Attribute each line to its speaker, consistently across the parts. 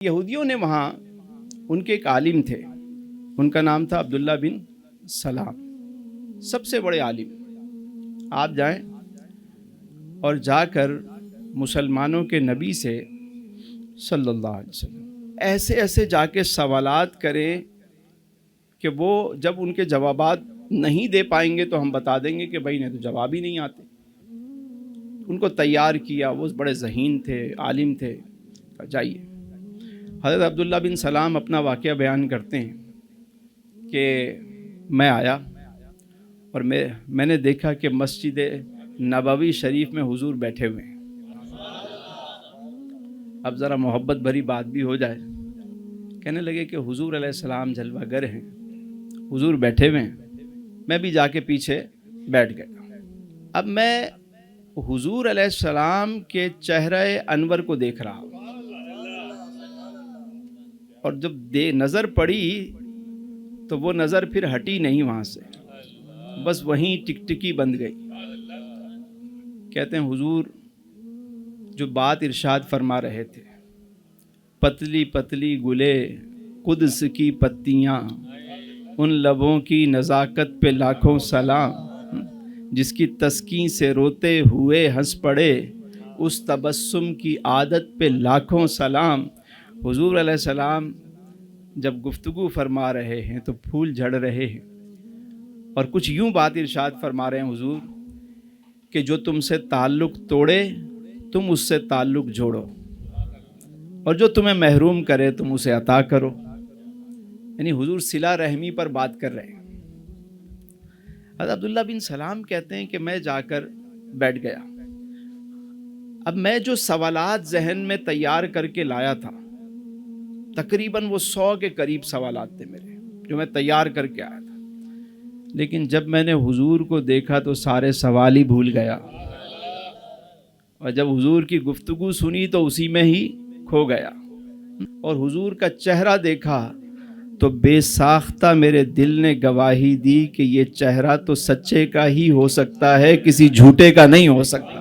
Speaker 1: یہودیوں نے وہاں ان کے ایک عالم تھے، ان کا نام تھا عبداللہ بن سلام، سب سے بڑے عالم۔ آپ جائیں اور جا کر مسلمانوں کے نبی سے صلی اللہ علیہ وسلم ایسے ایسے جا کے سوالات کریں کہ وہ جب ان کے جوابات نہیں دے پائیں گے تو ہم بتا دیں گے کہ بھائی نے تو جواب ہی نہیں آتے۔ ان کو تیار کیا، وہ بڑے ذہین تھے، عالم تھے۔ جائیے، حضرت عبداللہ بن سلام اپنا واقعہ بیان کرتے ہیں کہ میں آیا اور میں نے دیکھا کہ مسجد نبوی شریف میں حضور بیٹھے ہوئے ہیں۔ اب ذرا محبت بھری بات بھی ہو جائے، کہنے لگے کہ حضور علیہ السلام جلوہ گر ہیں، حضور بیٹھے ہوئے ہیں۔ میں بھی جا کے پیچھے بیٹھ گیا۔ اب میں حضور علیہ السلام کے چہرہ انور کو دیکھ رہا ہوں، اور جب نظر پڑی تو وہ نظر پھر ہٹی نہیں وہاں سے، بس وہیں ٹکٹکی بند گئی۔ کہتے ہیں حضور جو بات ارشاد فرما رہے تھے، پتلی پتلی گلے قدس کی پتیاں، ان لبوں کی نزاکت پہ لاکھوں سلام، جس کی تسکین سے روتے ہوئے ہنس پڑے، اس تبسم کی عادت پہ لاکھوں سلام۔ حضور علیہ السلام جب گفتگو فرما رہے ہیں تو پھول جھڑ رہے ہیں، اور کچھ یوں بات ارشاد فرما رہے ہیں حضور کہ جو تم سے تعلق توڑے تم اس سے تعلق جوڑو، اور جو تمہیں محروم کرے تم اسے عطا کرو۔ یعنی حضور صلہ رحمی پر بات کر رہے ہیں۔ حضرت عبداللہ بن سلام کہتے ہیں کہ میں جا کر بیٹھ گیا۔ اب میں جو سوالات ذہن میں تیار کر کے لایا تھا، تقریباً وہ 100 کے قریب سوالات تھے میرے جو میں تیار کر کے آیا تھا، لیکن جب میں نے حضور کو دیکھا تو سارے سوال ہی بھول گیا، اور جب حضور کی گفتگو سنی تو اسی میں ہی کھو گیا، اور حضور کا چہرہ دیکھا تو بے ساختہ میرے دل نے گواہی دی کہ یہ چہرہ تو سچے کا ہی ہو سکتا ہے، کسی جھوٹے کا نہیں ہو سکتا۔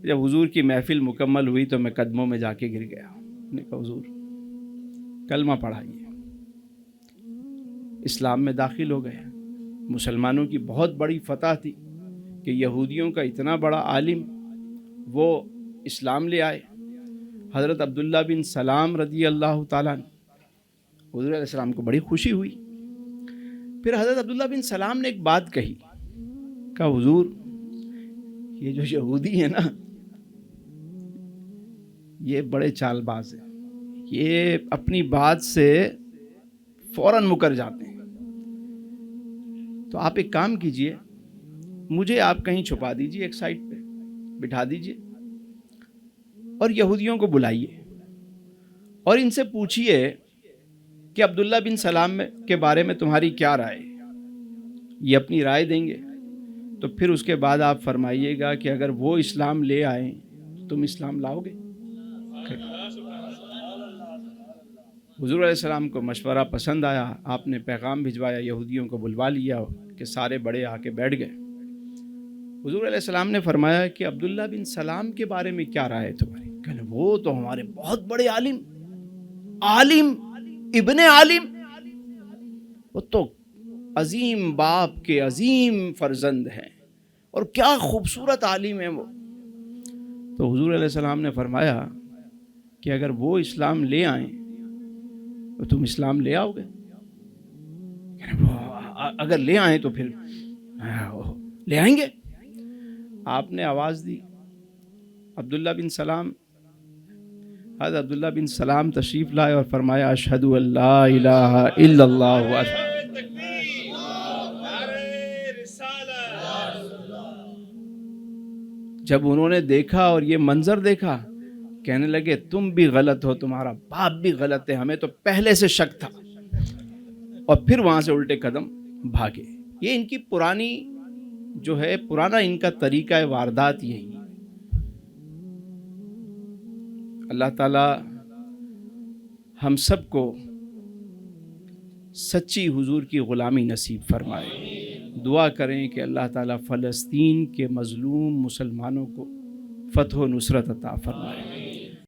Speaker 1: جب حضور کی محفل مکمل ہوئی تو میں قدموں میں جا کے گر گیا۔ میں نے کہا حضور کلمہ پڑھائیے۔ اسلام میں داخل ہو گئے۔ مسلمانوں کی بہت بڑی فتح تھی کہ یہودیوں کا اتنا بڑا عالم وہ اسلام لے آئے۔ حضرت عبداللہ بن سلام رضی اللہ تعالیٰ عنہ، حضور علیہ السلام کو بڑی خوشی ہوئی۔ پھر حضرت عبداللہ بن سلام نے ایک بات کہی، کہا حضور یہ جو یہودی ہے نا، یہ بڑے چال باز ہیں، یہ اپنی بات سے فوراً مکر جاتے ہیں، تو آپ ایک کام کیجئے، مجھے آپ کہیں چھپا دیجئے، ایک سائٹ پہ بٹھا دیجئے، اور یہودیوں کو بلائیے اور ان سے پوچھئے کہ عبداللہ بن سلام کے بارے میں تمہاری کیا رائے ہے۔ یہ اپنی رائے دیں گے تو پھر اس کے بعد آپ فرمائیے گا کہ اگر وہ اسلام لے آئیں تو تم اسلام لاؤ گے۔ حضور علیہ السلام کو مشورہ پسند آیا، آپ نے پیغام بھجوایا، یہودیوں کو بلوا لیا کہ سارے بڑے آ کے بیٹھ گئے۔ حضور علیہ السلام نے فرمایا کہ عبداللہ بن سلام کے بارے میں کیا رائے ہے تمہاری؟ کہنے وہ تو ہمارے بہت بڑے عالم ابن عالم، وہ تو عظیم باپ کے عظیم فرزند ہیں، اور کیا خوبصورت عالم ہیں وہ۔ تو حضور علیہ السلام نے فرمایا کہ اگر وہ اسلام لے آئیں تو تم اسلام لے آؤ گے؟ اگر لے آئیں تو پھر لے آئیں گے۔ آپ نے آواز دی، عبداللہ بن سلام، حضرت عبداللہ بن سلام تشریف لائے اور فرمایا اشہد ان لا الہ الا اللہ واشہد۔ جب انہوں نے دیکھا اور یہ منظر دیکھا، کہنے لگے تم بھی غلط ہو، تمہارا باپ بھی غلط ہے، ہمیں تو پہلے سے شک تھا، اور پھر وہاں سے الٹے قدم بھاگے۔ یہ ان کی پرانا ان کا طریقہ واردات یہی۔ اللہ تعالی ہم سب کو سچی حضور کی غلامی نصیب فرمائے۔ دعا کریں کہ اللہ تعالیٰ فلسطین کے مظلوم مسلمانوں کو فتح و نصرت عطا فرمائے۔